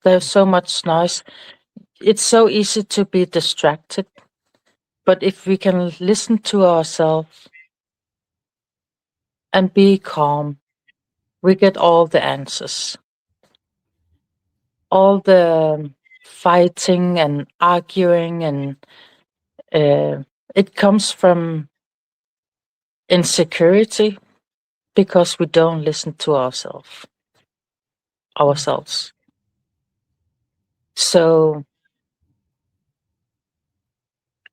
There's so much noise. It's so easy to be distracted. But if we can listen to ourselves and be calm, we get all the answers. All the fighting and arguing, and it comes from insecurity because we don't listen to ourselves. So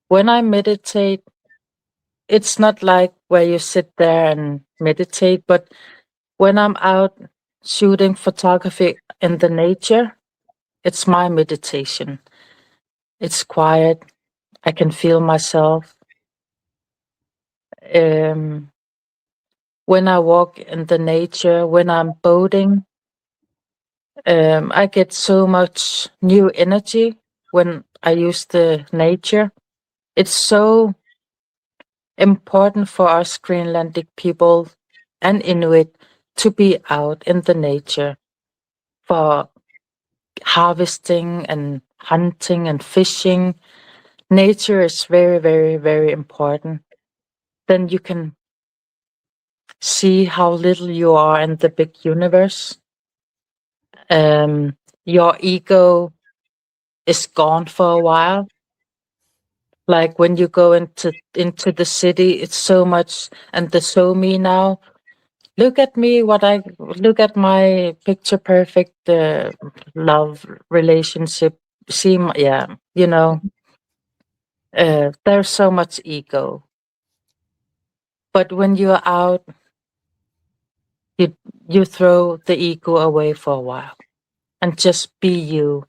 when I meditate, it's not like where you sit there and meditate, but when I'm out shooting photography in the nature, it's my meditation. It's quiet. I can feel myself. Um, when I walk in the nature, when I'm boating, I get so much new energy when I use the nature. It's so important for us Greenlandic people and Inuit to be out in the nature for harvesting and hunting and fishing. Nature is very, very, very important. Then you can see how little you are in the big universe. Your ego is gone for a while. Like when you go into the city, it's so much, and the so me now. Look at me, look at my picture perfect love relationship. Yeah, there's so much ego. But when you're out, you you throw the ego away for a while and just be you.